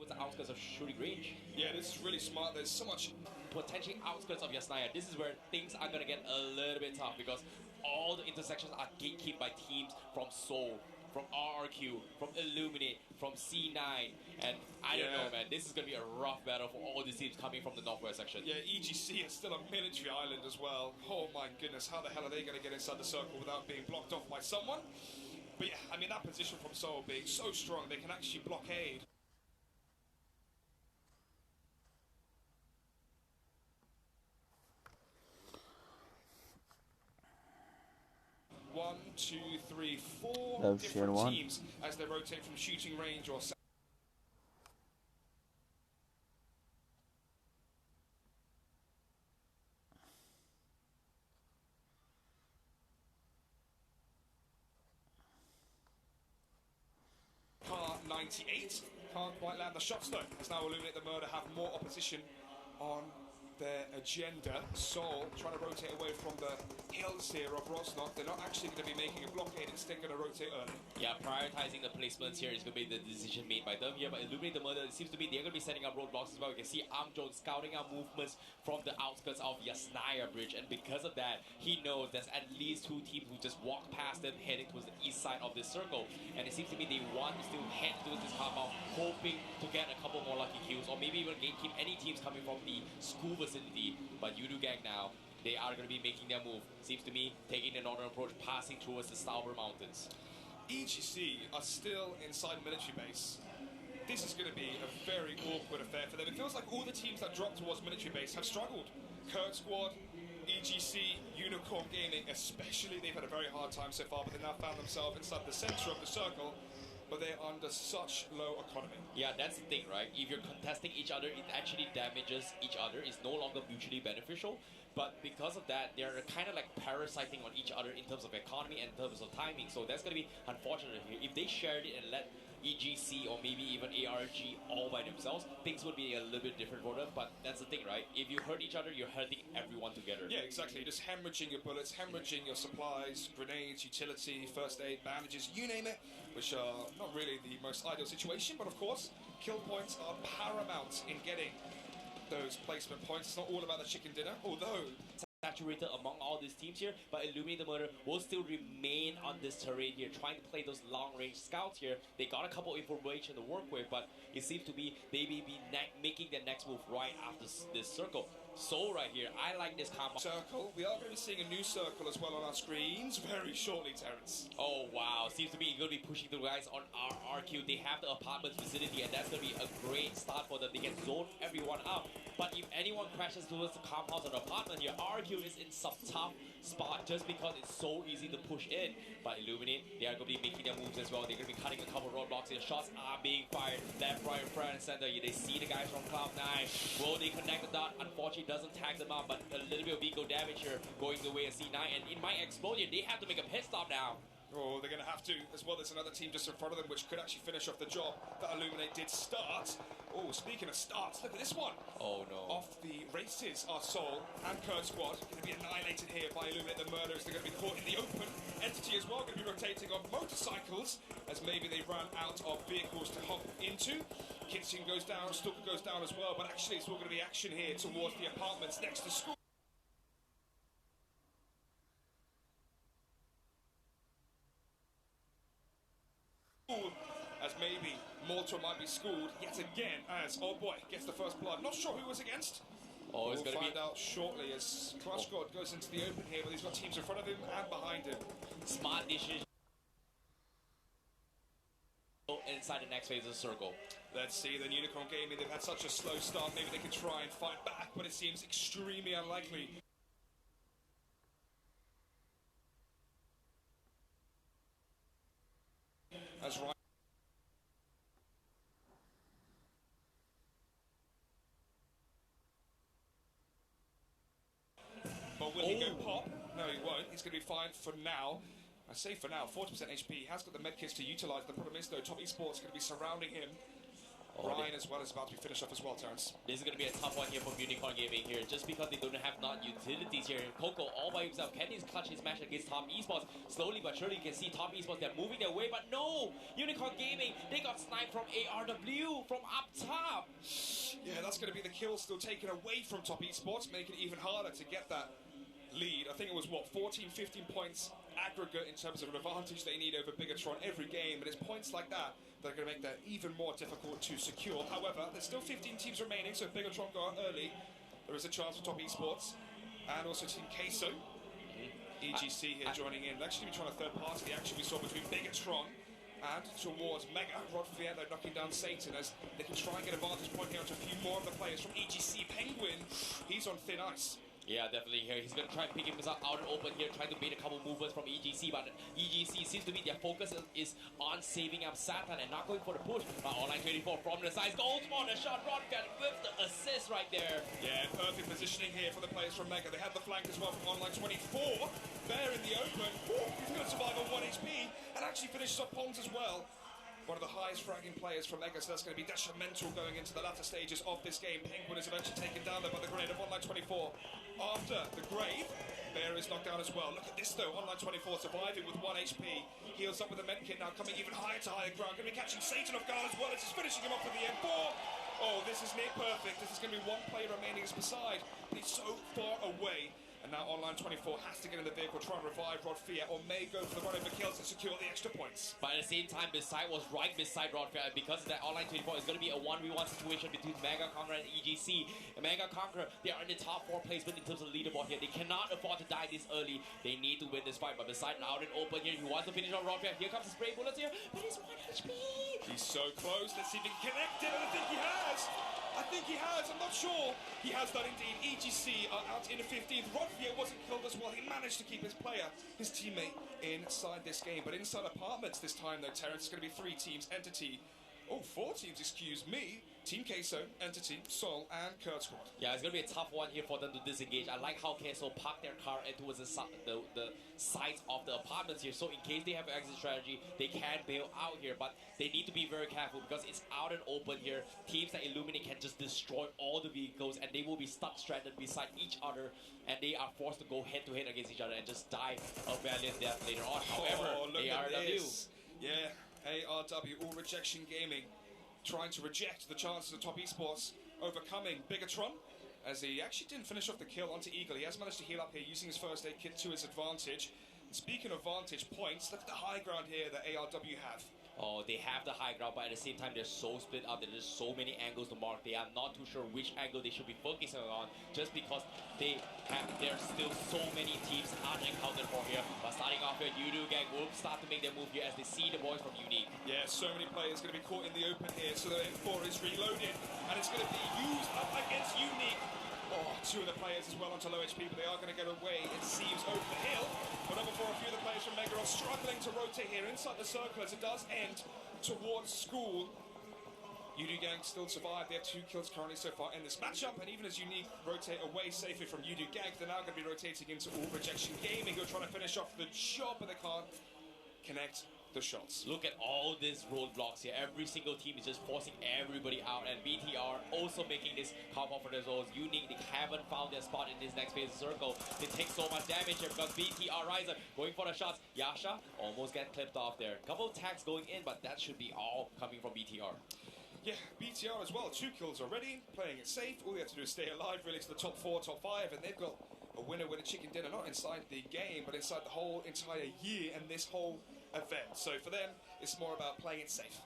towards the outskirts of shooting range. Yeah, this is really smart. There's so much potentially outskirts of Yasayen. This is where things are going to get a little bit tough because all the intersections are gatekept by teams from Seoul, from RRQ, from Illuminate, from C9, and I don't know, man. This is going to be a rough battle for all these teams coming from the northwest section. Yeah, EGC is still a military island as well. Oh my goodness, how the hell are they going to get inside the circle without being blocked off by someone? But yeah, I mean, that position from Seoul being so strong, they can actually blockade. One, two, three, four different teams as they rotate from shooting range or... Car 98 can't quite land the shots though. As now Illuminate the Murder have more opposition on their agenda. Seoul trying to rotate away from the hills here of Rosnok. They're not actually going to be making a blockade, instead going to rotate early. Yeah, prioritizing the placements here is going to be the decision made by them here, but Illuminate the Murder, it seems to be they're going to be setting up roadblocks as well. You can see Jones scouting out movements from the outskirts of Yasnaya Bridge, and because of that, he knows there's at least two teams who just walk past them heading towards the east side of this circle, and it seems to me they want to still head towards this compound, hoping to get a couple more lucky kills, or maybe even gatekeep any teams coming from the school vicinity. But Yudu Gang now, they are going to be making their move. Seems to me, taking the northern approach, passing towards the Stalber Mountains. EGC are still inside military base. This is going to be a very awkward affair for them. It feels like all the teams that dropped towards military base have struggled. Kret Squad, EGC, Unicorn Gaming especially, they've had a very hard time so far, but they now found themselves inside the center of the circle. But they're under such low economy. Yeah, that's the thing, right? If you're contesting each other, it actually damages each other. It's no longer mutually beneficial. But because of that, they're kind of like parasiting on each other in terms of economy and in terms of timing. So that's going to be unfortunate here. If they shared it and let EGC or maybe even ARG all by themselves, things would be a little bit different for them. But that's the thing, right? If you hurt each other, you're hurting everyone together. Yeah, exactly. Just hemorrhaging your bullets, hemorrhaging your supplies, grenades, utility, first aid, bandages, you name it, which are not really the most ideal situation. But of course, kill points are paramount in getting those placement points. It's not all about the chicken dinner, although saturated among all these teams here, but Illuminate the Murder will still remain on this terrain here, trying to play those long-range scouts here. They got a couple information to work with, but it seems to be they may be making their next move right after this circle. So right here, I like this combo. Circle. We are going to be seeing a new circle as well on our screens very shortly, Terrence. Oh wow, seems to be going to be pushing the guys on RRQ. They have the apartment vicinity, and that's going to be a great start for them. They can zone everyone up. But if anyone crashes towards the compounds or the apartment here, RRQ is in some tough spot just because it's so easy to push in. But Illuminate, they are going to be making their moves as well. They're going to be cutting a couple roadblocks. The shots are being fired left, right, front, and center. They see the guys from Cloud9. Will they connect the dot? Unfortunately, doesn't tag them out, but a little bit of eco damage here going the way of C9. And in my explosion, they have to make a pit stop now. Oh, they're going to have to as well. There's another team just in front of them which could actually finish off the job that Illuminate did start. Oh, speaking of starts, look at this one. Oh no. Off the races are Seoul and Kret Squad going to be annihilated here by Illuminate the Murderers. They're going to be caught in the open. Entity as well going to be rotating on motorcycles as maybe they run out of vehicles to hop into. Kitchen goes down, Stalker goes down as well, but actually it's all going to be action here towards the apartments next to school. As maybe Mortar might be schooled yet again as, oh boy, gets the first blood. Not sure who was against. Oh, we'll find out shortly as Clash God goes into the open here, but he's got teams in front of him and behind him. Smart decision. Inside the next phase of the circle. Let's see, then Unicorn Gaming, they've had such a slow start, maybe they can try and fight back, but it seems extremely unlikely. As right. But will he go pop? No, he won't. He's going to be fine for now. I say for now, 40% HP. He has got the medkits to utilise. The problem is, though, Top Esports is going to be surrounding him. Ryan as well is about to be finished off as well, Terrence. This is going to be a tough one here for Unicorn Gaming here, just because they don't have not utilities here. Coco all by himself. Can he clutch his match against Top Esports? Slowly but surely you can see Top Esports, they're moving their way, but no! Unicorn Gaming, they got sniped from ARW, from up top! Yeah, that's going to be the kill still taken away from Top Esports, making it even harder to get that lead. I think it was, what, 14, 15 points aggregate in terms of an advantage they need over Bigatron every game, but it's points like that that are going to make that even more difficult to secure. However, there's still 15 teams remaining, so if Bigatron go out early, there is a chance for Top Esports and also Team Kase. EGC here joining in. They'll actually be trying a third party the action we saw between Bigatron and towards Mega. Rodfiello knocking down Satan as they can try and get a vantage point here onto a few more of the players from EGC. Penguin, he's on thin ice. Yeah, definitely here. He's going to try and pick himself out and open here, trying to bait a couple movements from EGC, but EGC seems to be their focus is on saving up Satan and not going for the push. But Online 24 from the side goes for the shot. Rodfiello with the assist right there. Yeah, perfect positioning here for the players from Mega. They have the flank as well from Online 24. There in the open. Ooh, he's going to survive on 1 HP and actually finishes off Pons as well. One of the highest fragging players from Mega, so that's going to be detrimental going into the latter stages of this game. Penguin is eventually taken down there by the grenade of Online 24. After the grave, Bear is knocked down as well. Look at this though, Online 24 surviving with 1 HP. Heals up with the medkit now, coming even higher to higher ground. Going to be catching Satan off guard as well as he's finishing him off with the M4. Oh, this is near perfect. This is going to be one player remaining as beside. He's so far away. And now Online 24 has to get in the vehicle, try and revive Rodfiello, or may go for the run over kills and secure the extra points. But at the same time, Beside was right beside Rodfiello, and because of that, Online 24 is going to be a 1v1 situation between Mega Conqueror and EGC. And Mega Conqueror, they are in the top 4 placement in terms of the leaderboard here. They cannot afford to die this early. They need to win this fight. But Beside out and open here, he wants to finish on Rodfiello. Here comes the spray bullets here, but he's 1 HP. He's so close. Let's see if he can connect it. I think he has. I'm not sure. He has done indeed. EGC are out in the 15th. Rodfiello wasn't killed as well. He managed to keep his player, his teammate, inside this game. But inside apartments this time, though, Terrence, it's going to be 3 teams. Entity. Oh, 4 teams, excuse me. Team Queso, Entity, Sol, and Kurt Squad. Yeah, it's going to be a tough one here for them to disengage. I like how Queso parked their car towards the sides of the apartments here. So in case they have an exit strategy, they can bail out here. But they need to be very careful because it's out and open here. Teams like Illuminate can just destroy all the vehicles and they will be stuck stranded beside each other. And they are forced to go head-to-head against each other and just die a valiant death later on. However, ARW. Yeah, ARW, all rejection gaming. Trying to reject the chances of Top Esports overcoming Bigatron, as he actually didn't finish off the kill onto Eagle. He has managed to heal up here using his first aid kit to his advantage. And speaking of vantage points, look at the high ground here that ARW have. Oh, they have the high ground, but at the same time, they're so split up. There's so many angles to mark. They are not too sure which angle they should be focusing on, just because there's still so many teams unencountered for here. But starting off here, Yudu Gang will start to make their move here as they see the boys from Unique. Yeah, so many players going to be caught in the open here, so the M4 is reloaded, and it's going to be used up against Unique. Oh, 2 of the players as well onto low HP, but they are going to get away, it seems, over the hill. But number 4, a few of the players from Mega are struggling to rotate here inside the circle as it does end towards school. Yudu Gang still survive. They have 2 kills currently so far in this matchup, and even as Unique rotate away safely from Yudu Gang, they're now going to be rotating into all rejection gaming, who are trying to finish off the job, but they can't connect the shots. Look at all these roadblocks here. Every single team is just forcing everybody out, and BTR also making this comp out for their zones. Unique, they haven't found their spot in this next phase of circle. They take so much damage here because BTR Riser going for the shots. Yasha almost get clipped off there. Couple of tags going in, but that should be all coming from BTR. Yeah, BTR as well. 2 kills already, playing it safe. All they have to do is stay alive really to the top 4, top 5, and they've got a winner chicken dinner, not inside the game, but inside the whole entire year and this whole event. So for them, it's more about playing it safe.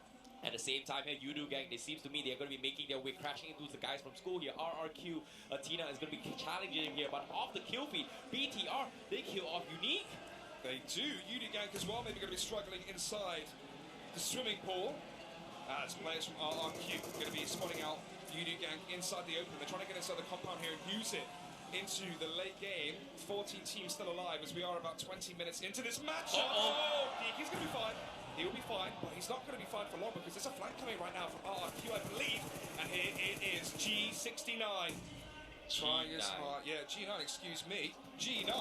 At the same time here, Yudu Gang, it seems to me they're going to be making their way, crashing into the guys from school here. RRQ, Athena is going to be challenging him here, but off the kill feed, BTR, they kill off Unique. They do. Yudu Gang as well, maybe going to be struggling inside the swimming pool. As players from RRQ are going to be spotting out Yudu Gang inside the open. They're trying to get inside the compound here and use it into the late game. 14 teams still alive as we are about 20 minutes into this matchup. Oh, he's going to be fine. He'll be fine, but he's not going to be fine for long because there's a flank coming right now from RRQ, I believe. And here it is, G69. Trying his hard. Yeah, G9, excuse me. G9.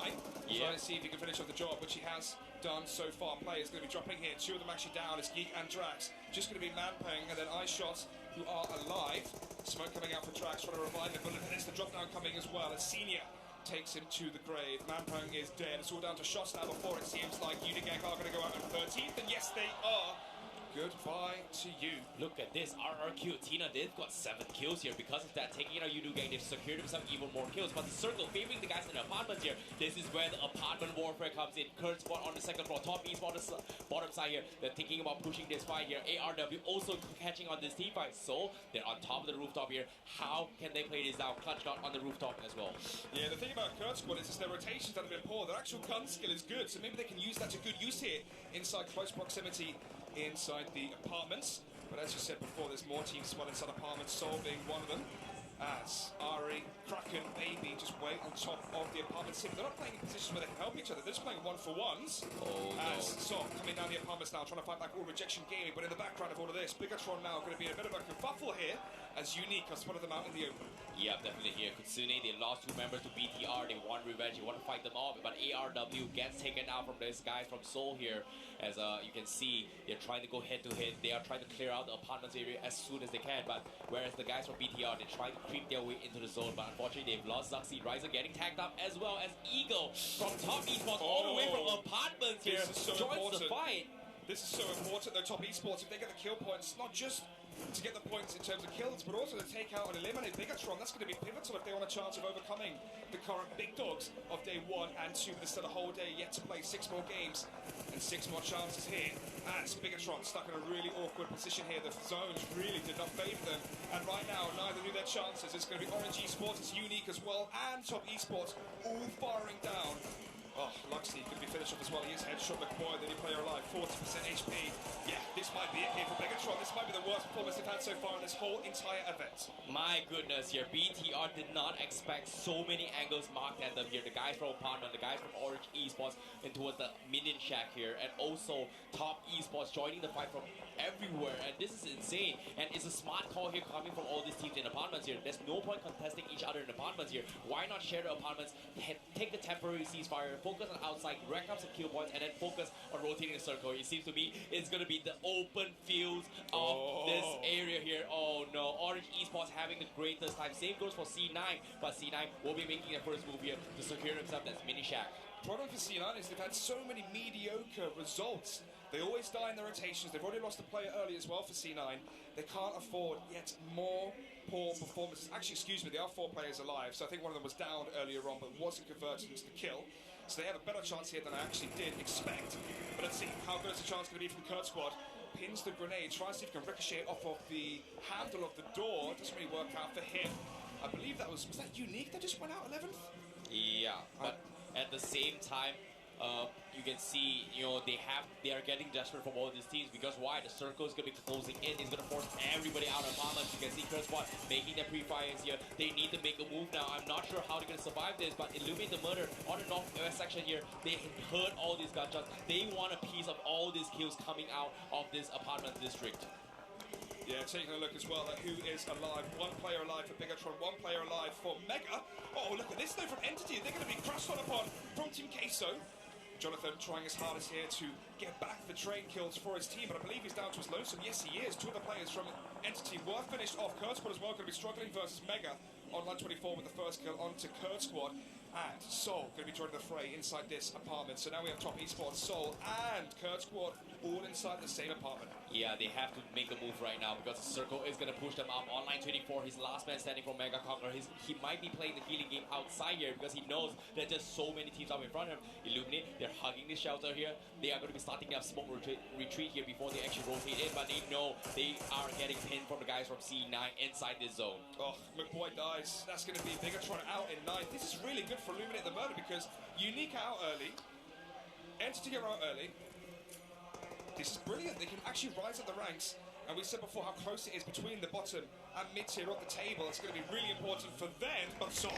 Yeah. Trying to see if he can finish off the job, which he has done so far. Players going to be dropping here. 2 of them actually down. It's Geek and Drax. Just going to be man-paying, and then Ice Shots who are alive. Smoke coming out for Drax, trying to revive him, but there's the drop down coming as well as Senior takes him to the grave. Manpung is dead. It's all down to shots now before it seems like Unigek are going to go out on 13th, and yes, they are. Goodbye to you. Look at this, RRQ. Tina did got 7 kills here. Because of that, taking out Unigek, they've secured himself even more kills. But the circle favoring the guys in the apartments here. This is where the apartment warfare comes in. Kurt spot on the second floor. Top E spot on the bottom side here. They're thinking about pushing this fight here. ARW also catching on this team fight. So they're on top of the rooftop here. How can they play this down? Clutch got on the rooftop as well. Yeah, the thing about Kurt squad is their rotations that have been poor. Their actual gun skill is good. So maybe they can use that to good use here inside close proximity inside the apartments. But as you said before, there's more teams as well inside apartments, Soul being one of them. As Ari, Kraken, Baby just wait on top of the apartment team. They're not playing in positions where they can help each other. They're just playing one-for-ones. As Soul coming down the apartments now, trying to fight back all rejection gaming. But in the background of all of this, Bigatron now going to be in a bit of a kerfuffle here as Unique has spotted them out in the open. Yeah, definitely here. Kutsune, they lost 2 members to BTR. They want revenge. They want to fight them off. But ARW gets taken out from these guys from Seoul here. As you can see, they're trying to go head-to-head. They are trying to clear out the apartments area as soon as they can. But whereas the guys from BTR, they're trying to creep their way into the zone. But unfortunately, they've lost Zuxi. Riser getting tagged up as well as Eagle from top esports all the way from apartments here. This is so joins important. the fight. This is so important, though, top esports. If they get the kill points, not just to get the points in terms of kills, but also to take out and eliminate Bigatron. That's going to be pivotal if they want a chance of overcoming the current big dogs of day 1 and 2. There's still a whole day yet to play. 6 more games and 6 more chances here. As Bigatron stuck in a really awkward position here. The zones really did not favour them. And right now, neither knew their chances. It's going to be Orange Esports, it's Unique as well, and Top Esports all firing down. Oh, Luxy could be finished off as well. He is headshot McCoy, the only player alive, 40% HP. Yeah, this might be it here for Bigatron. This might be the worst performance they've had so far in this whole entire event. My goodness here, BTR did not expect so many angles marked at them here. The guys from Apartment, the guys from Orange Esports, and towards the Minion Shack here. And also Top Esports joining the fight from everywhere. And this is insane. And it's a smart call here coming from all these teams in Apartments here. There's no point contesting each other in Apartments here. Why not share the Apartments, take the temporary ceasefire, focus on outside, rack up some kill points, and then focus on rotating the circle. It seems to me it's going to be the open fields of this area here. Oh no, Orange Esports having the greatest time. Same goes for C9, but C9 will be making their first move here to secure himself that mini shack. Problem for C9 is they've had so many mediocre results. They always die in their rotations. They've already lost a player early as well for C9. They can't afford yet more poor performances. Actually, excuse me, there are 4 players alive, so I think one of them was down earlier on, but wasn't converted into the kill. So they have a better chance here than I actually did expect. But let's see how good is the chance going to be from Kurt squad. Pins the grenade, tries to see if he can ricochet it off of the handle of the door. Doesn't really work out for him. I believe that was that Unique that just went out 11th? Yeah, but at the same time, you can see, you know, they are getting desperate from all these teams because why? The circle is going to be closing in. It's going to force everybody out of balance. You can see Kurt Squad making their pre-fires here. They need to make a move now. I'm not sure how they're going to survive this, but Illuminate the Murder on the northwest section here, they heard all these gunshots. They want a piece of all these kills coming out of this apartment district. Yeah, taking a look as well at who is alive. 1 player alive for Bigatron, 1 player alive for Mega. Oh, look at this though from Entity. They're going to be crushed on upon from Team Queso. Jonathan trying his hardest here to get back the trade kills for his team, but I believe he's down to his lonesome. Yes, he is. 2 other players from Entity were finished off. Kurt Squad as well going to be struggling versus Mega on line 24 with the first kill onto Kurt Squad. And Soul going to be joining the fray inside this apartment. So now we have Top Esports, Soul and Kurt Squad all inside the same apartment. Yeah, they have to make a move right now because the circle is going to push them up. On line 24, his last man standing from Mega Conqueror. He might be playing the healing game outside here because he knows that there's so many teams up in front of him. Illuminate, they're hugging the shelter here. They are going to be starting to have smoke retreat here before they actually rotate in, but they know they are getting pinned from the guys from C9 inside this zone. Oh, McBoy dies. That's going to be Bigatron out in 9th. This is really good for Illuminate the Murder because Unique out early, Entity are out early. This is brilliant. They can actually rise up the ranks. And we said before how close it is between the bottom and mid-tier of the table. It's going to be really important for them. But so,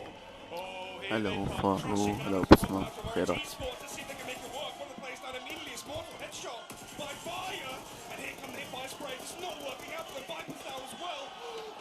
hello, Faru. Hello, Bisma. Khairat. Let's see if they can make it work. One of the players down immediately. A mortal headshot by Fire. And here come the hit by Spray. It's not working out for the Vipers now as well.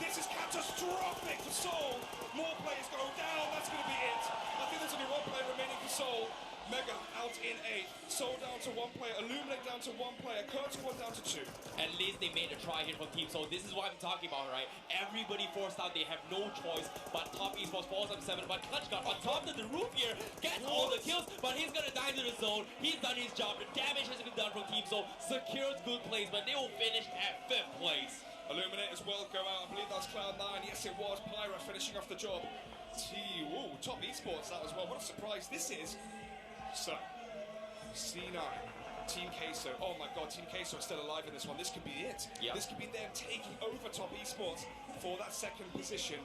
This is catastrophic for Soul. More players go down. That's going to be it. I think there's only 1 player remaining for Soul. Mega out in 8. Soul down to 1 player. Illuminate down to 1 player. Kurt Squad down to 2. At least they made a try here from Team Soul. This is what I'm talking about, right? Everybody forced out. They have no choice. But top esports falls up 7. But Clutch got on top of the roof here. Gets all the kills. But he's going to die to the zone. He's done his job. The damage has been done from Team Soul. Secures good place. But they will finish at 5th place. Illuminate as well go out. I believe that's Cloud9. Yes, it was. Pyra finishing off the job. Ooh, top esports that as well. What a surprise this is. So, C9, Team Kase. Oh my god, Team Kase are still alive in this one. This could be it. Yep. This could be them taking over top esports for that 2nd position.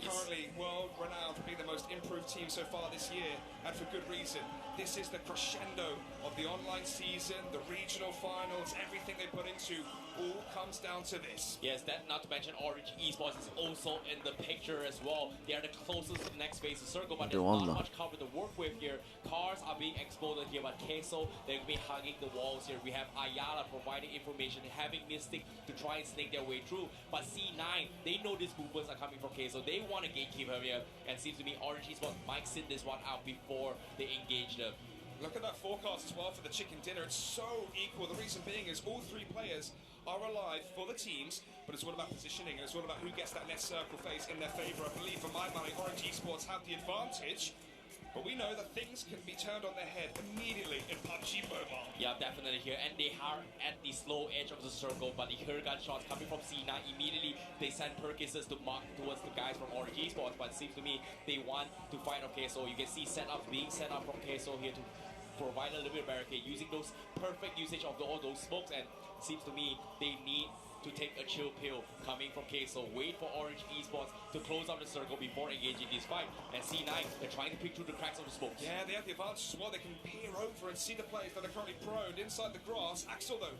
Currently world-renowned, being the most improved team so far this year, and for good reason. This is the crescendo of the online season, the regional finals, everything they put into all comes down to this. Yes, that not to mention Orange Esports is also in the picture as well. They are the closest to the next phase of Circle, but there's not much cover to work with here. Cars are being exploded here, but Queso, they're going to be hugging the walls here. We have Ayala providing information, having Mystic to try and snake their way through. But C9, they know these movements are coming from Queso. They want to gatekeep him here, and seems to me Orange Esports might sit this one out before they engage them. Look at that forecast as well for the chicken dinner. It's so equal. The reason being is all 3 players are alive for the teams, but it's all about positioning, and it's all about who gets that next circle phase in their favour. I believe, for my money, Orange Esports have the advantage, but we know that things can be turned on their head immediately in PUBG Mobile. Yeah, definitely here, and they are at the slow edge of the circle, but the hear gunshots coming from C9 immediately. They send Perkises to mark towards the guys from Orange Esports, but it seems to me they want to fight on Queso. You can see setups being set up from Queso here to provide a little bit of barricade, using those perfect usage of all those smokes, and it seems to me they need to take a chill pill coming from Queso. Wait for Orange Esports to close out the circle before engaging this fight. And C9, they're trying to pick through the cracks of the smokes. Yeah, they have the advantage as well. They can peer over and see the players that are currently prone inside the grass. Axel, though,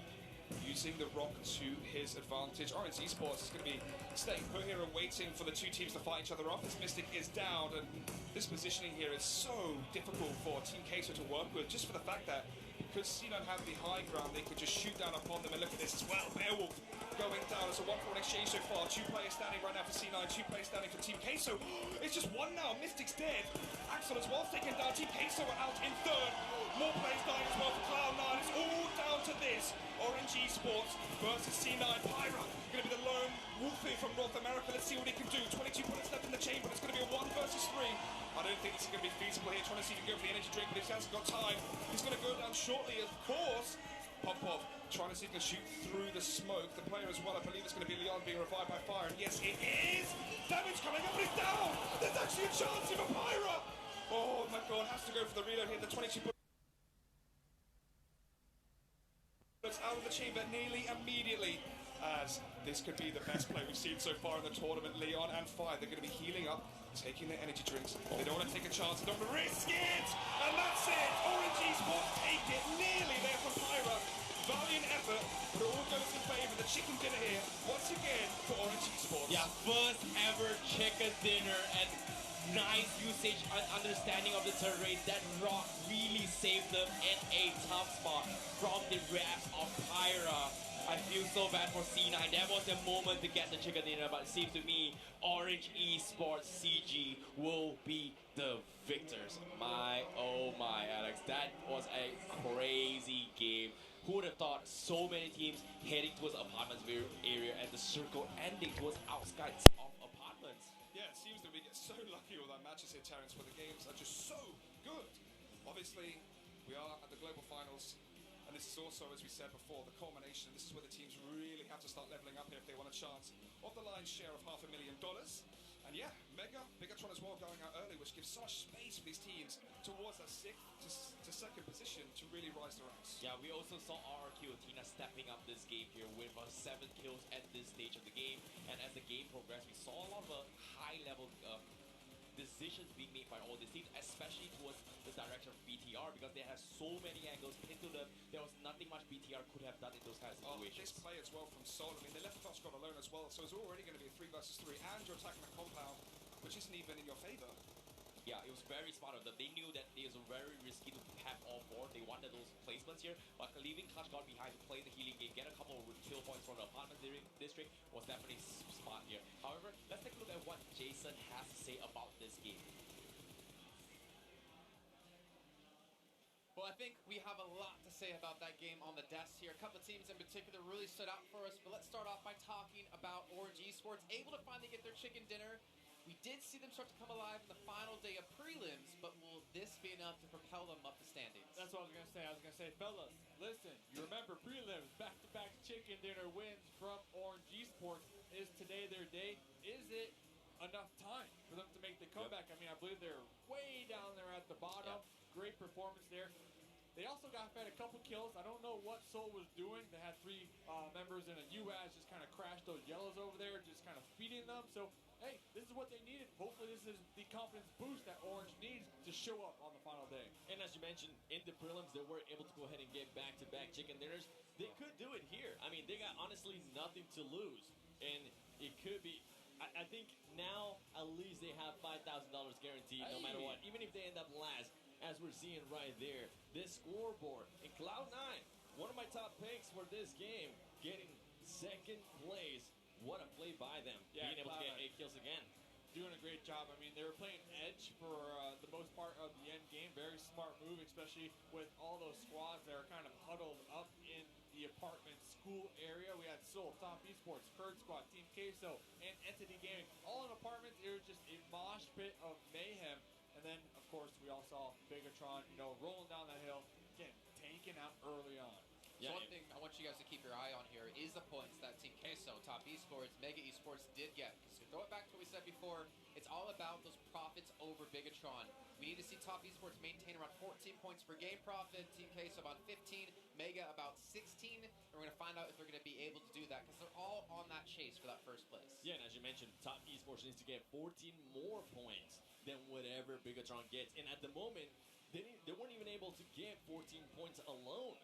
using the rock to his advantage. Orange Esports is going to be staying put here and waiting for the 2 teams to fight each other off as Mystic is down, and this positioning here is so difficult for Team Queso to work with, just for the fact that because C9 have the high ground, they could just shoot down upon them. And look at this as well. Beowulf going down as a 1-for-1 exchange so far. 2 players standing right now for C9, 2 players standing for Team Queso. It's just 1 now. Mystic's dead. Axel as well taken down. Team Queso are out in 3rd. More players dying as well for Cloud9. It's all down to this. Orange Esports versus C9. Pyra going to be the lone wolfie from North America. Let's see what he can do. 22 bullets left in the chamber. It's going to be a 1 versus 3. I don't think this is going to be feasible here. Trying to see if he can go for the energy drink, but he hasn't got time. He's going to go down shortly, of course. Popov trying to see if he can shoot through the smoke. The player as well, I believe it's going to be Leon being revived by fire. And yes, it is! Damage coming up, but he's down! There's actually a chance here for Pyra! Oh my god, has to go for the reload here. The 22 bullets out of the chamber nearly immediately, as this could be the best play we've seen so far in the tournament. Leon and Fire, they're going to be healing up, taking their energy drinks. They don't want to take a chance, they don't want to risk it! And that's it! Orange Esports take it, nearly there from Pyra. Valiant effort, but it all goes in favour of the chicken dinner here, once again, for Orange Esports. Yeah, first ever chicken dinner, and nice usage and understanding of the terrain. That rock really saved them in a tough spot from the wrath of Pyra. I feel so bad for C9. That was the moment to get the chicken dinner, but it seems to me Orange Esports CG will be the victors. My, oh my, Alex. That was a crazy game. Who would have thought so many teams heading towards apartments area and the circle ending towards outskirts of apartments? Yeah, it seems that we get so lucky with our matches here, Terrence, where the games are just so good. Obviously, we are at the global finals, and this is also, as we said before, the culmination. This is where the teams really have to start leveling up here if they want a chance of the lion's share of $500,000. And yeah, Mega, Bigatron as well going out early, which gives so much space for these teams towards that 6th to 2nd position to really rise the ranks. Yeah, we also saw RRQ Tina stepping up this game here with 7 kills at this stage of the game. And as the game progressed, we saw a lot of high-level decisions being made by all these teams, especially towards the direction of BTR, because they have so many angles into them. There was nothing much BTR could have done in those kinds of situations. This play as well from Sol, I mean, they left the top squad alone as well, so it's already going to be a 3 versus 3, and you're attacking a compound, which isn't even in your favor. Yeah, it was very smart of them. They knew that it was very risky to have all 4. They wanted those placements here, but leaving Clutch God behind to play the healing game, get a couple of kill points from the apartment district was definitely smart here. However, let's take a look at what Jason has to say about this game. Well, I think we have a lot to say about that game on the desk here. A couple of teams in particular really stood out for us, but let's start off by talking about Orange Esports, able to finally get their chicken dinner. We did see them start to come alive in the final day of prelims, but will this be enough to propel them up the standings? That's what I was going to say. I was going to say, fellas, listen, you remember prelims, back-to-back chicken dinner wins from Orange Esports. Is today their day? Is it enough time for them to make the comeback? I mean, I believe they're way down there at the bottom. Great performance there. They also got fed a couple kills. I don't know what Soul was doing. They had three members in a UAS just kind of crashed those yellows over there, just kind of feeding them. So, hey, this is what they needed. Hopefully this is the confidence boost that Orange needs to show up on the final day. And as you mentioned, in the prelims, they were able to go ahead and get back-to-back chicken dinners. They could do it here. I mean, they got honestly nothing to lose. And it could be... I think now at least they have $5,000 guaranteed no matter what. Even if they end up last, as we're seeing right there. This scoreboard in Cloud9, one of my top picks for this game, getting second place. What a play by them, being able to get 8 kills again. Doing a great job. I mean, they were playing edge for the most part of the end game. Very smart move, especially with all those squads that are kind of huddled up in the apartment school area. We had Soul, Top Esports, Kret Squad, Team Queso, and Entity Gaming. All in apartments. It was just a mosh pit of mayhem. And then, of course, we all saw bkar, rolling down that hill, getting taken out early on. So one thing I want you guys to keep your eye on here is the points that Team Queso, Top Esports, Mega Esports did get. Because throw it back to what we said before, it's all about those profits over bkar. We need to see Top Esports maintain around 14 points per game profit, Team Queso about 15, Mega about 16, and we're going to find out if they're going to be able to do that because they're all on that chase for that first place. Yeah, and as you mentioned, Top Esports needs to get 14 more points than whatever bkar gets. And at the moment, they weren't even able to get 14 points alone.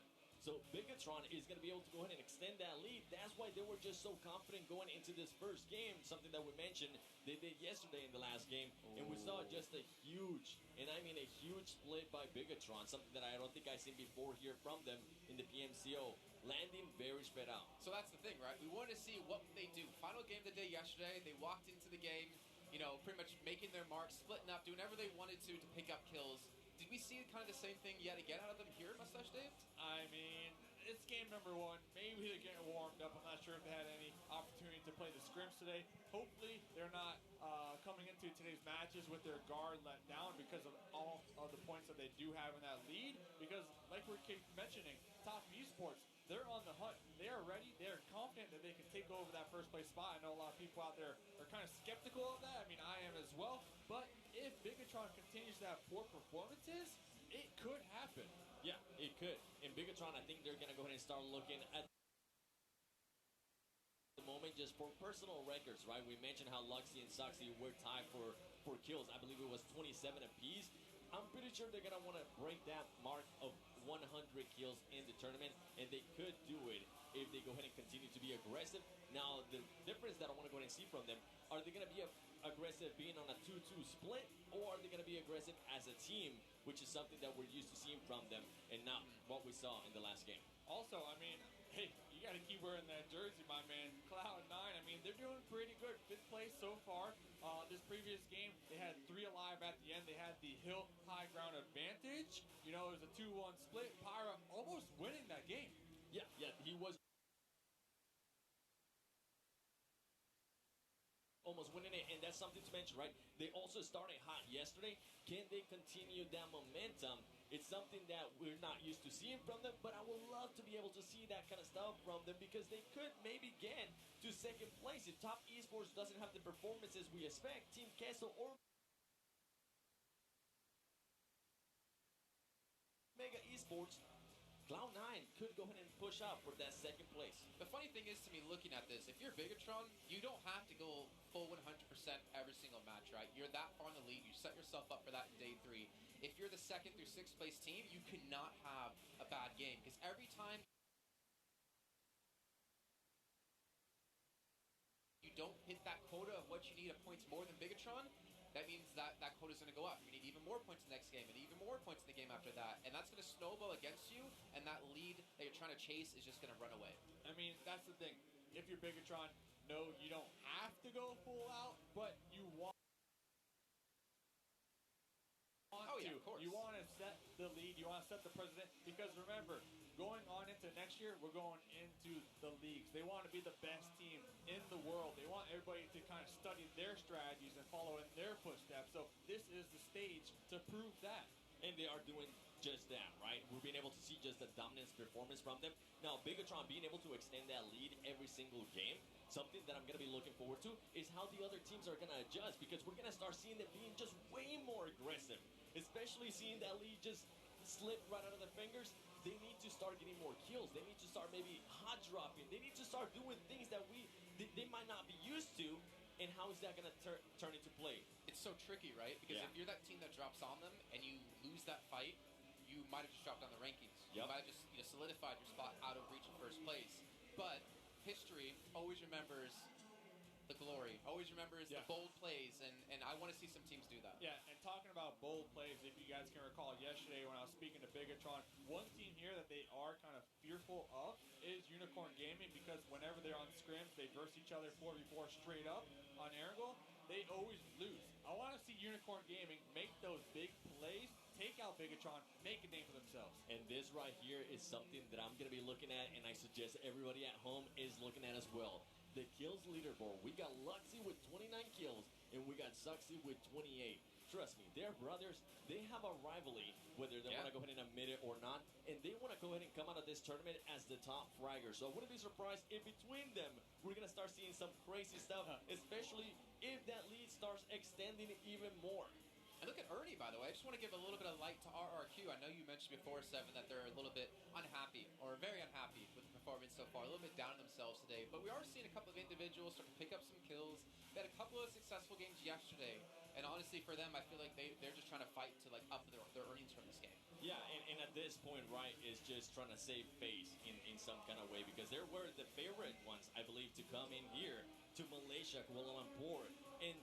So bkar is going to be able to go ahead and extend that lead. That's why they were just so confident going into this first game, something that we mentioned they did yesterday in the last game. And we saw just a huge, and I mean a huge split by bkar, something that I don't think I've seen before here from them in the PMCO. Landing very spread out. So that's the thing, right? We wanted to see what they do. Final game of the day yesterday, they walked into the game, pretty much making their mark, splitting up, doing whatever they wanted to pick up kills. Did we see kind of the same thing yet again out of them here, Mustache Dave? I mean, it's game number 1. Maybe they're getting warmed up. I'm not sure if they had any opportunity to play the scrims today. Hopefully, they're not coming into today's matches with their guard let down because of all of the points that they do have in that lead. Because, like we keep mentioning, Top Esports, they're on the hunt. They are ready. They are confident that they can take over that first place spot. I know a lot of people out there are kind of skeptical of that. I mean, I am as well. But if bkar continues to have poor performances, it could happen. Yeah, it could. In bkar, I think they're going to go ahead and start looking at the moment just for personal records, right? We mentioned how Luxy and Soxy were tied for kills. I believe it was 27 apiece. I'm pretty sure they're going to want to break that mark of 100 kills in the tournament, and they could do it if they go ahead and continue to be aggressive. Now, the difference that I want to go ahead and see from them, are they going to be aggressive being on a 2-2 split, or are they going to be aggressive as a team, which is something that we're used to seeing from them and not what we saw in the last game? Also, I mean, hey, you got to keep wearing that jersey, my man. Cloud9, I mean, they're doing pretty good. 5th place so far. This previous game, they had 3 alive at the end. They had the hill high ground advantage. It was a 2-1 split. Pyra almost winning that game. Yeah, he was almost winning it, and that's something to mention, right? They also started hot yesterday. Can they continue that momentum? It's something that we're not used to seeing from them, but I would love to be able to see that kind of stuff from them because they could maybe get to second place if Top Esports doesn't have the performances we expect. Team Queso or Mega Esports, Cloud9 could go ahead and push up for that second place. The funny thing is to me looking at this, if you're bkar, you don't have to go full 100% every single match, right? You're that far in the lead. You set yourself up for that in day 3. If you're the 2nd through 6th place team, you cannot have a bad game because every time you don't hit that quota of what you need of points more than bkar, that means that quota is going to go up. You need even more points in the next game and even more points in the game after that. And that's going to snowball against you, and that lead that you're trying to chase is just going to run away. I mean, that's the thing. If you're bkar, no, you don't have to go full out, but you want Of course. You want to set the lead, you want to set the precedent, because remember, going on into next year, we're going into the leagues. They want to be the best team in the world. They want everybody to kind of study their strategies and follow in their footsteps. So this is the stage to prove that. And they are doing just that, right? We're being able to see just the dominance performance from them. Now, Bigatron being able to extend that lead every single game, something that I'm going to be looking forward to is how the other teams are going to adjust, because we're going to start seeing them being just way more aggressive, especially seeing that lead just slip right out of their fingers. They need to start getting more kills. They need to start maybe hot dropping. They need to start doing things that they might not be used to. And how is that going to turn into play? It's so tricky, right? Because if you're that team that drops on them and you lose that fight, you might have just dropped down the rankings. You might have just solidified your spot out of reach in first place. But history always remembers the glory, always remembers the bold plays, and I want to see some teams do that. Yeah, and talking about bold plays, if you guys can recall yesterday when I was speaking to Bigatron, one team here that they are kind of fearful of is Unicorn Gaming, because whenever they're on scrims, they verse each other 4v4 straight up on Erangel. They always lose. I want to see Unicorn Gaming make those big plays, take out Bigatron, make a name for themselves. And this right here is something that I'm going to be looking at, and I suggest everybody at home is looking at as well. The kills leaderboard. We got Luxy with 29 kills, and we got Suxy with 28. Trust me, they're brothers. They have a rivalry, whether they want to go ahead and admit it or not, and they want to go ahead and come out of this tournament as the top fragger. So I wouldn't be surprised if between them, we're going to start seeing some crazy stuff, especially if that lead starts extending even more. And look at Ernie, by the way. I just want to give a little bit of light to RRQ. I know you mentioned before, Seven, that they're a little bit unhappy, or very unhappy with the performance so far, a little bit down on themselves today. But we are seeing a couple of individuals start to pick up some kills. They had a couple of successful games yesterday. And honestly, for them, I feel like they're just trying to fight to like up their earnings from this game. Yeah, and at this point, right, is just trying to save face in some kind of way, because they were the favorite ones, I believe, to come in here to Malaysia, Kuala Lumpur. And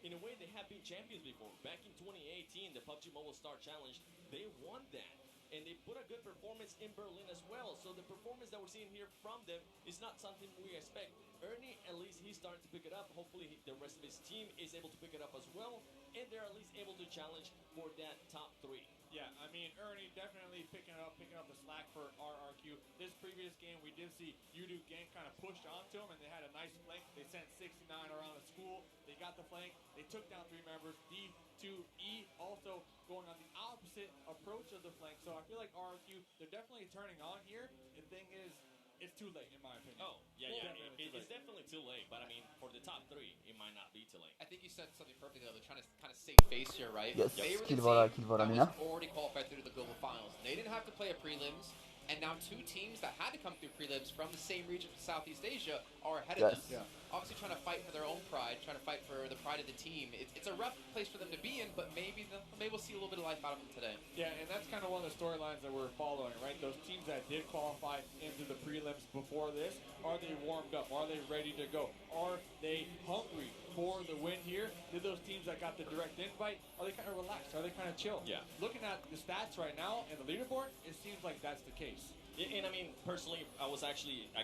in a way, they have been champions before. Back in 2018, the PUBG Mobile Star Challenge, they won that. And they put a good performance in Berlin as well. So the performance that we're seeing here from them is not something we expect. Ernie, at least he's starting to pick it up. Hopefully the rest of his team is able to pick it up as well. And they're at least able to challenge for that top 3. Yeah, I mean, Ernie definitely picking up the slack for RRQ. This previous game, we did see Udu Gang kind of pushed onto him, and they had a nice flank. They sent 69 around the school. They got the flank. They took down 3 members. D2E also going on the opposite approach of the flank. So I feel like RRQ, they're definitely turning on here. The thing is, it's too late, in my opinion. Oh, yeah. It's definitely too late. But, I mean, for the top 3, it might not be too late. I think you said something perfect, though. They're trying to kind of save face here, right? Yes, They were the kill team var that Amina. was already qualified through to the global finals. They didn't have to play a prelims. And now 2 teams that had to come through prelims from the same region of Southeast Asia are ahead of them. Yeah. Obviously trying to fight for their own pride, trying to fight for the pride of the team. It's a rough place for them to be in, but maybe we'll see a little bit of life out of them today. Yeah, and that's kind of one of the storylines that we're following, right? Those teams that did qualify into the prelims before this, are they warmed up? Are they ready to go? Are they hungry for the win here? Did those teams that got the direct invite, are they kind of relaxed? Are they kind of chill? Yeah. Looking at the stats right now and the leaderboard, it seems like that's the case. And I mean, personally, I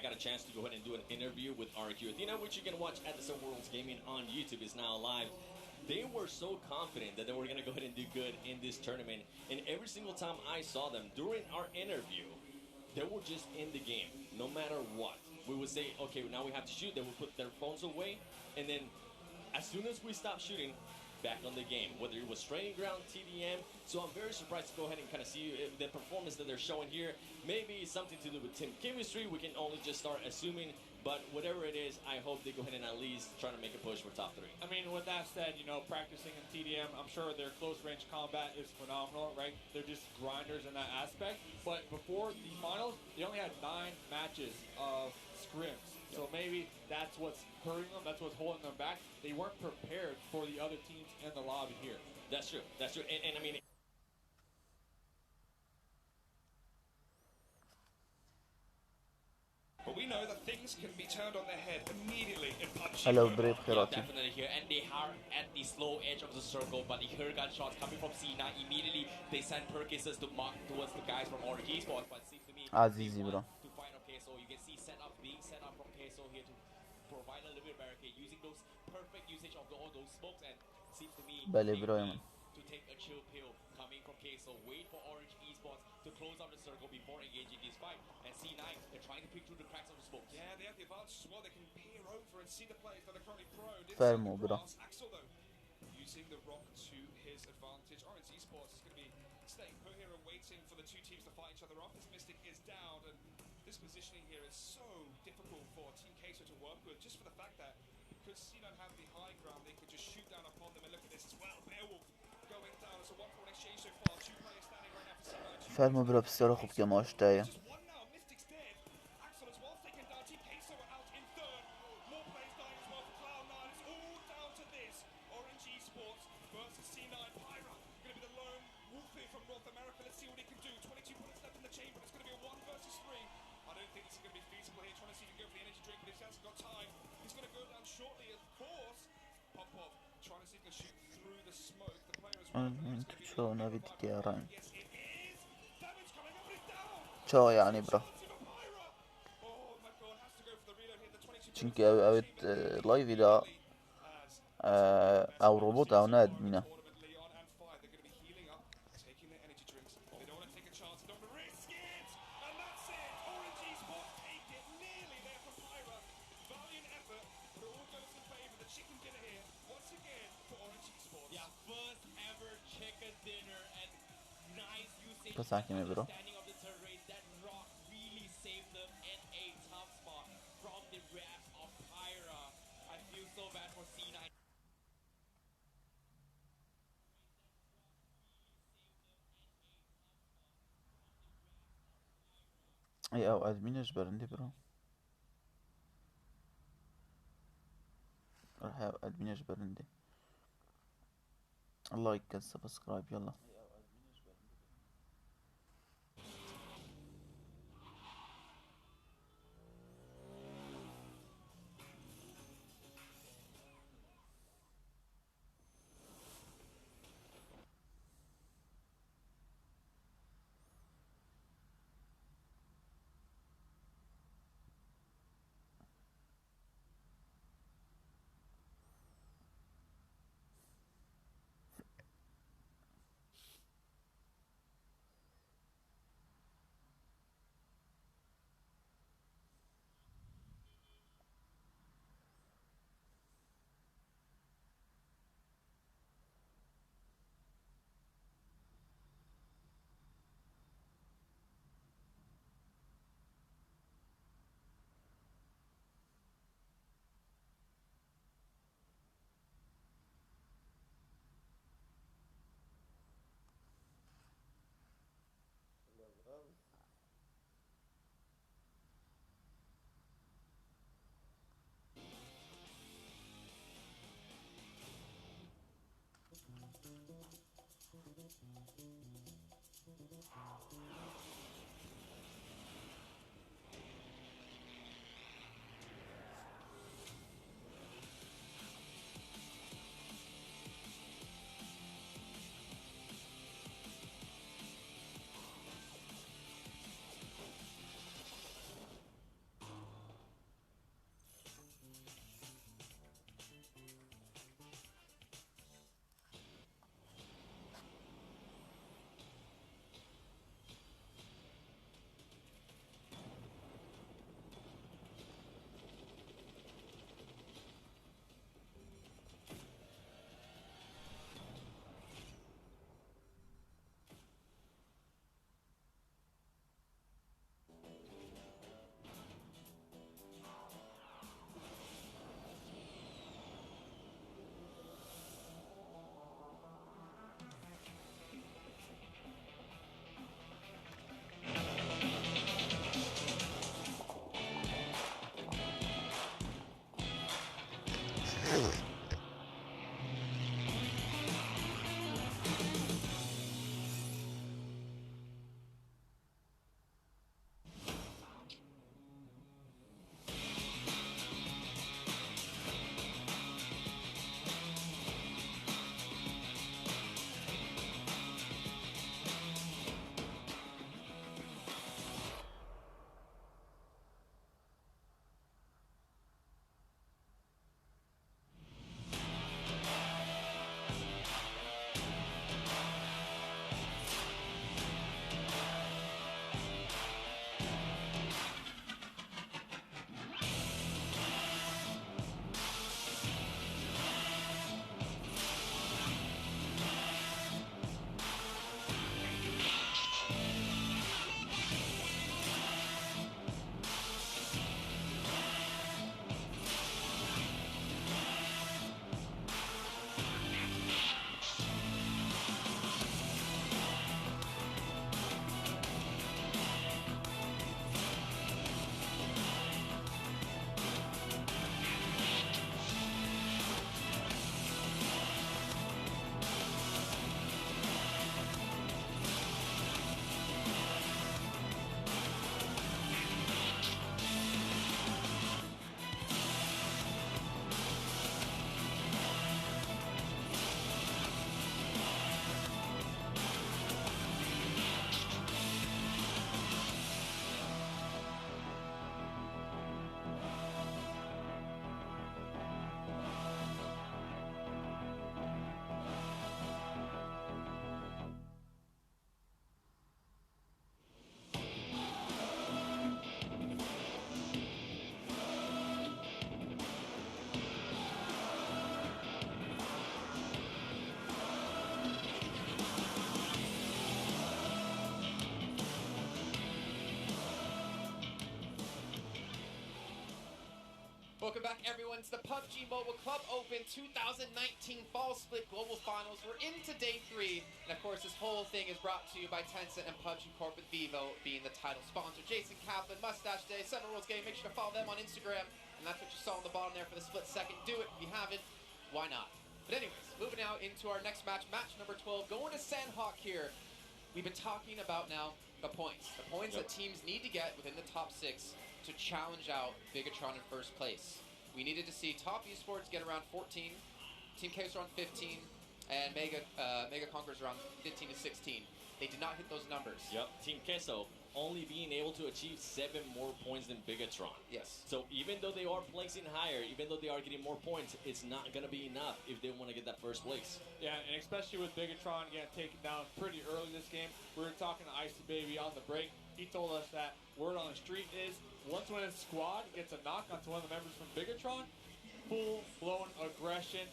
got a chance to go ahead and do an interview with RQ Athena, which you can watch at the World's Gaming on YouTube. It's now live. They were so confident that they were going to go ahead and do good in this tournament. And every single time I saw them during our interview, they were just in the game, no matter what. We would say, okay, now we have to shoot. They would put their phones away. And then as soon as we stopped shooting, back on the game, whether it was training ground, TDM. So I'm very surprised to go ahead and kind of see the performance that they're showing here. Maybe it's something to do with team chemistry. We can only just start assuming. But whatever it is, I hope they go ahead and at least try to make a push for top 3. I mean, with that said, practicing in TDM, I'm sure their close-range combat is phenomenal, right? They're just grinders in that aspect. But before the finals, they only had 9 matches of scrims. So maybe that's what's hurting them, that's what's holding them back. They weren't prepared for the other teams in the lobby here. That's true. That's true. And I mean... But we know that things can be turned on their head immediately in PUBG. Hello, brave Yeah, Kherati. definitely here. And they are at the slow edge of the circle, but they hear gunshots coming from Cena. Immediately, they send Perkises to mark towards the guys from RG Sports. But seems to me, Azizi, bro. to find a Queso. You can see being set up from Queso here to provide a little bit of barricade, using those perfect usage of all those smokes. And seems to me, Bale, bro, to take a chill pill coming from Kase, so wait for Orange Esports to close out the circle before engaging this fight. And C9, they're trying to pick through the cracks of the smoke. Yeah, they have the advantage as well. They can peer over and see the players that are currently prone. Fermo, bro. Axel, though, using the rock to his advantage. Orange Esports is going to be staying put here and waiting for the two teams to fight each other off. This Mystic is down, and this positioning here is so difficult for Team Kase to work with, just for the fact that because C9 have the high ground, they could just shoot down upon them. And look at this as well. Beowulf going down. It's a 1-for-1 exchange so far. Two players standing right now for C9. فرمو برا بسیار خوب که ماشتایه. Just one now. Mystic's dead. Axel as well taken down. Team Kase are out in third. More players dying as well for Cloud9. It's all down to this. Orange Esports versus C9. Pyra going to be the lone wolf here from North America. Let's see what he can do. 22 bullets left in the chamber. It's going to be a 1 versus 3. I don't think this is going to be feasible here. Trying to see if he can go for the energy drink, but he hasn't got time. He's going to go down shortly, of course. Pop trying to see if he can shoot through the smoke. The player as well. شو نبي تديران. Yes, it is. Damage coming up, but it's down. شو يعني برا. چونکه اوت لایوی دا او روبوت او نه ادمینه. پس حکیمه برو. ای او ادمینش برنده برو. راح او ادمینش برنده. لايك سبسكرايب يلا. Welcome back, everyone, to the PUBG Mobile Club Open 2019 Fall Split Global Finals. We're into day 3, and of course, this whole thing is brought to you by Tencent and PUBG Corp with Vivo being the title sponsor. Jason Kaplan, Mustache Day, Seven Worlds Game. Make sure to follow them on Instagram, and that's what you saw on the bottom there for the split second. Do it if you haven't. Why not? But anyways, moving now into our next match, match number 12, going to Sandhawk here. We've been talking about now the points that teams need to get within the top 6 to challenge out Bigatron in first place. We needed to see Top Esports get around 14, Team Kase around 15, and Mega Conquerors around 15 to 16. They did not hit those numbers. Yep, Team Queso only being able to achieve 7 more points than Bigatron. Yes. So even though they are placing higher, even though they are getting more points, it's not going to be enough if they want to get that first place. Yeah, and especially with Bigatron getting taken down pretty early this game. We were talking to Icy Baby on the break. He told us that word on the street is once when a squad gets a knock onto one of the members from Bigatron, full-blown aggression.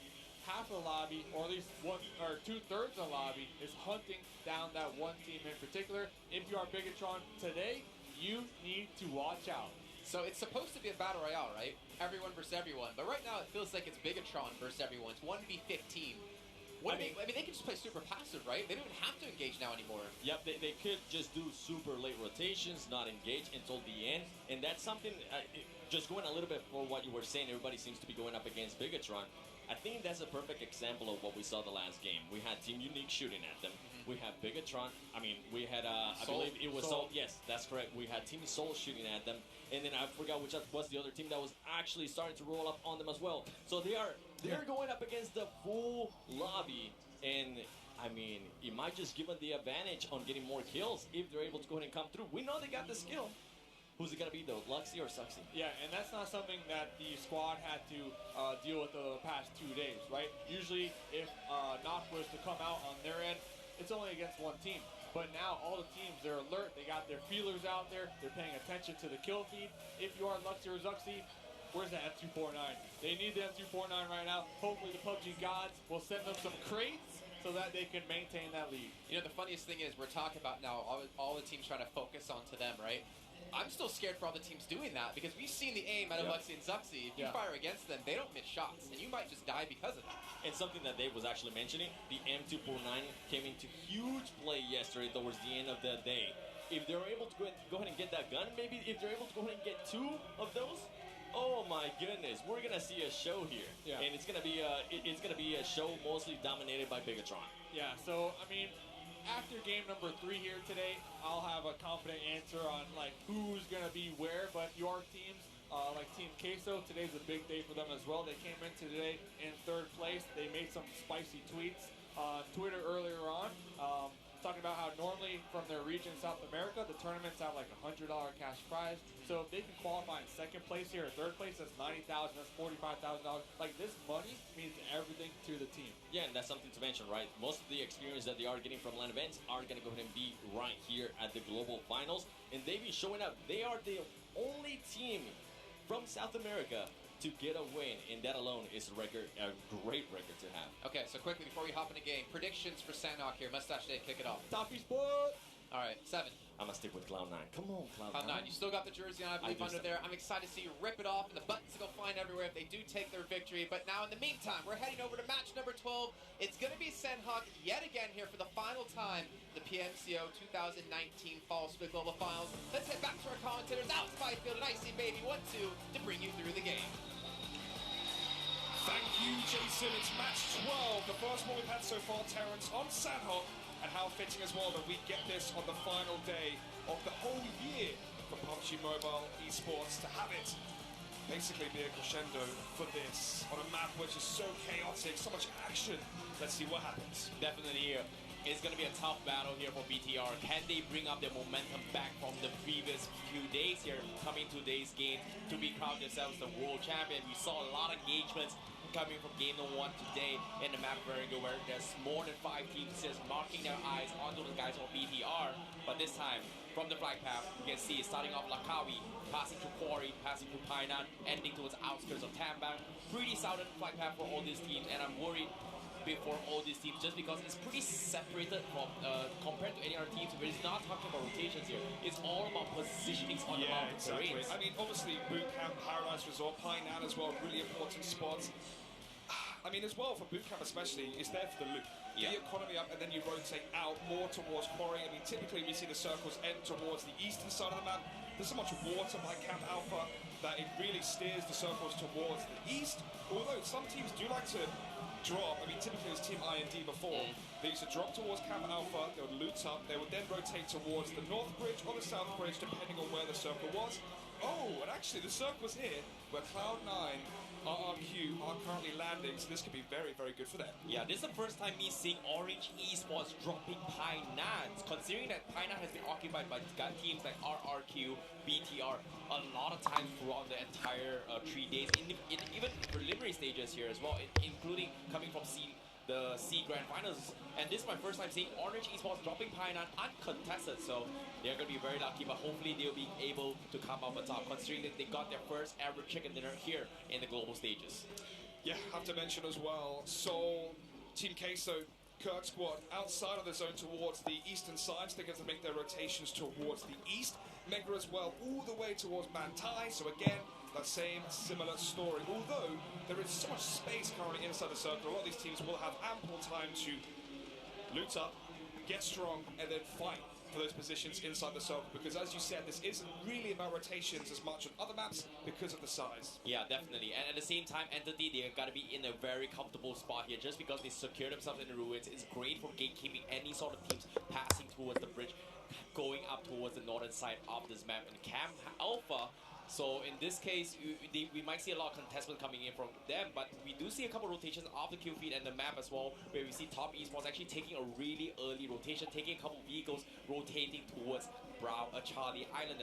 Half of the lobby, or at least 2/3 of the lobby, is hunting down that one team in particular. If you are Bigatron today, you need to watch out. So it's supposed to be a battle royale, right? Everyone versus everyone. But right now it feels like it's Bigatron versus everyone. It's 1v15. I mean, they can just play super passive, right? They don't even have to engage now anymore. Yep, they could just do super late rotations, not engage until the end. And that's something, just going a little bit for what you were saying, everybody seems to be going up against Bigatron. I think that's a perfect example of what we saw the last game. We had Team Unique shooting at them. We had Bigatron. I mean, we had, I believe it was Soul. Yes, that's correct. We had Team Soul shooting at them. And then I forgot which was the other team that was actually starting to roll up on them as well. So they're going up against the full lobby. And, I mean, it might just give them the advantage on getting more kills if they're able to go ahead and come through. We know they got the skill. Who's it going to be, though? Luxy or Suxy? Yeah, and that's not something that the squad had to deal with the past 2 days, right? Usually, if Knock was to come out on their end, it's only against one team. But now, all the teams, they're alert. They got their feelers out there. They're paying attention to the kill feed. If you are Luxy or Zuxy, where's the M249? They need the M249 right now. Hopefully, the PUBG gods will send them some crates so that they can maintain that lead. You know, the funniest thing is we're talking about now all the teams trying to focus onto them, right? I'm still scared for all the teams doing that because we've seen the aim out of Luxy and Zuxy. If you fire against them, they don't miss shots, and you might just die because of that. And something that Dave was actually mentioning, the M249 came into huge play yesterday towards the end of the day. If they're able to go ahead and get that gun, maybe if they're able to go ahead and get 2 of those, oh my goodness, we're gonna see a show here. Yeah. And it's gonna be a show mostly dominated by Bigatron. Yeah. So I mean, after game number 3 here today, I'll have a confident answer on like who's gonna be where. But your teams, like Team Queso, today's a big day for them as well. They came in today in 3rd place. They made some spicy tweets on Twitter earlier on, talking about how normally from their region, South America, the tournaments have like $100 cash prize. So if they can qualify in 2nd place here, or 3rd place, that's $90,000, that's $45,000. Like, this money means everything to the team. Yeah, and that's something to mention, right? Most of the experience that they are getting from LAN events are going to go ahead and be right here at the Global Finals. And they be showing up. They are the only team from South America to get a win, and that alone is a great record to have. Okay, so quickly before we hop in the game, predictions for Sandhawk here. Mustache Day, kick it off. Top Esports! All right, 7. I'm gonna stick with Cloud9. Come on, Cloud9. Cloud9, you still got the jersey on, I believe, under there. I'm excited to see you rip it off, and the buttons go flying everywhere if they do take their victory. But now, in the meantime, we're heading over to match number 12. It's going to be Sandhawk yet again here for the final time, the PMCO 2019 Fall Split Global Finals. Let's head back to our commentators, Alex Byfield and Icy Baby 1-2 to bring you through the game. Thank you, Jason. It's match 12, the first one we've had so far, Terrence, on Sandhawk. And how fitting as well that we get this on the final day of the whole year for PUBG Mobile Esports, to have it basically be a crescendo for this on a map which is so chaotic, so much action. Let's see what happens. Definitely it's going to be a tough battle here for BTR. Can they bring up their momentum back from the previous few days here, coming to today's game to be crowned themselves the world champion? We saw a lot of engagements coming from game number 1 today in the map variant where there's more than 5 teams just marking their eyes onto the guys from BTR. But this time, from the flag path, you can see starting off Lakawi, passing to Quarry, passing to Painan, ending towards outskirts of Tambang. Pretty solid flag path for all these teams, and I'm worried bit for all these teams just because it's pretty separated from compared to any other teams. But it's not talking about rotations here. It's all about positionings on the mountain terrains. I mean, obviously, boot camp, Paradise Resort, Inana as well, really important spots. I mean, as well, for boot camp especially, it's there for the loop. Get your economy up, and then you rotate out more towards quarry. I mean, typically we see the circles end towards the eastern side of the map. There's so much water by Camp Alpha that it really steers the circles towards the east. Although some teams do like to drop. I mean, typically it was Team IND before. They used to drop towards Camp Alpha, they would loot up, they would then rotate towards the north bridge or the south bridge, depending on where the circle was. Oh, and actually the circle was here, where Cloud9, RRQ are currently landing, so this could be very, very good for them. Yeah, this is the first time me seeing Orange Esports dropping Painans, considering that Painan has been occupied by teams like RRQ, BTR a lot of times throughout the entire 3 days, in even preliminary stages here as well, including coming from the C Grand Finals. And this is my first time seeing Orange Esports dropping Painan uncontested, so they're going to be very lucky, but hopefully they'll be able to come up on top, considering that they got their first ever chicken dinner here in the global stages. Yeah, have to mention as well, Seoul, Team Queso, Kurt Squad outside of the zone towards the eastern side, so they get to make their rotations towards the east. Mega as well, all the way towards Mantai, so again, that same similar story. Although there is so much space currently inside the circle, a lot of these teams will have ample time to loot up, get strong, and then fight for those positions inside the circle, because as you said, this isn't really about rotations as much on other maps because of the size. Yeah, definitely. And at the same time, Entity, they're got to be in a very comfortable spot here just because they secure themselves in the ruins. It's great for gatekeeping any sort of teams passing towards the bridge, going up towards the northern side of this map. And Camp Alpha, so in this case, we might see a lot of contestment coming in from them, but we do see a couple of rotations off the kill feed and the map as well, where we see Top Esports actually taking a really early rotation, taking a couple of vehicles, rotating towards Charlie Island and